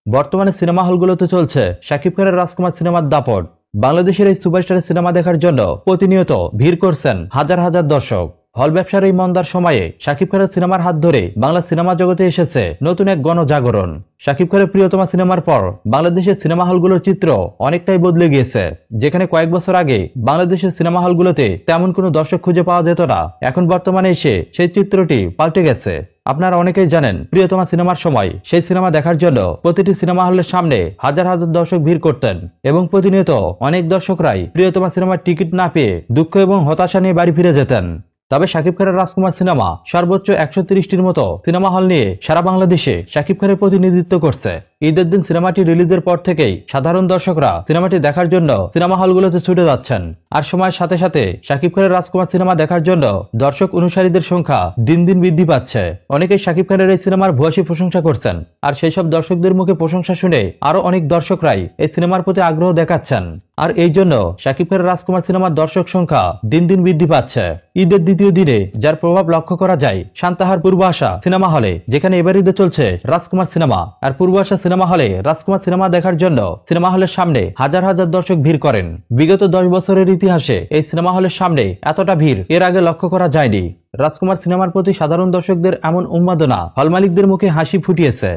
বর্তমানে সিনেমা হলগুলোতে চলছে শাকিব খানের রাজকুমার সিনেমার দাপট। বাংলাদেশের এই সুপারস্টারের সিনেমা দেখার জন্য প্রতিনিয়ত ভিড় করছেন হাজার হাজার দর্শক। হল ব্যবসার এই মন্দার সময়ে শাকিব খানের সিনেমার হাত ধরে বাংলা সিনেমা জগতে এসেছে নতুন এক গণজাগরণ। শাকিব খানের প্রিয়তমা সিনেমার পর বাংলাদেশের সিনেমা হলগুলোর চিত্র অনেকটাই বদলে গিয়েছে। যেখানে কয়েক বছর আগে বাংলাদেশের সিনেমা হলগুলোতে তেমন কোনো দর্শক খুঁজে পাওয়া যেত না, এখন বর্তমানে এসে সেই চিত্রটি পাল্টে গেছে। আপনারা অনেকেই জানেন, প্রিয়তমা সিনেমার সময় সেই সিনেমা দেখার জন্য প্রতিটি সিনেমা হলের সামনে হাজার হাজার দর্শক ভিড় করতেন এবং প্রতিনিয়ত অনেক দর্শকরাই প্রিয়তমা সিনেমার টিকিট না পেয়ে দুঃখ এবং হতাশা নিয়ে বাড়ি ফিরে যেতেন। তবে শাকিব খানের রাজকুমার সিনেমা সর্বোচ্চ 130টির মতো সিনেমা হল নিয়ে সারা বাংলাদেশে শাকিব খানের প্রতিনিধিত্ব করছে। ঈদের দিন সিনেমাটি রিলিজের পর থেকেই সাধারণ দর্শকরা সিনেমাটি দেখার জন্য সিনেমা হলগুলোতে ছুটে যাচ্ছেন। আর সময়ের সাথে সাথে শাকিব খানের রাজকুমার সিনেমা দেখার জন্য দর্শক অনুসারীদের সংখ্যা দিন দিন বৃদ্ধি পাচ্ছে। অনেকেই শাকিব খানের এই সিনেমার ভূয়সী প্রশংসা করছেন, আর সেই সব দর্শকদের মুখে প্রশংসা শুনে আরো অনেক দর্শকরাই এই সিনেমার প্রতি আগ্রহ দেখাচ্ছেন। আর এই জন্য শাকিব খানের রাজকুমার সিনেমার দর্শক সংখ্যা দিন দিন বৃদ্ধি পাচ্ছে। ঈদের দ্বিতীয় দিনে যার প্রভাব লক্ষ্য করা যায় সান্তাহার পূর্ব আশা সিনেমা হলে, যেখানে এবার ঈদে চলছে রাজকুমার সিনেমা। আর পূর্ব আশা সিনেমা হলে রাজকুমার সিনেমা দেখার জন্য সিনেমা হলের সামনে হাজার হাজার দর্শক ভিড় করেন। বিগত 10 বছরের ইতিহাসে এই সিনেমা হলের সামনে এতটা ভিড় এর আগে লক্ষ্য করা যায়নি। রাজকুমার সিনেমার প্রতি সাধারণ দর্শকদের এমন উন্মাদনা হল মালিকদের মুখে হাসি ফুটিয়েছে।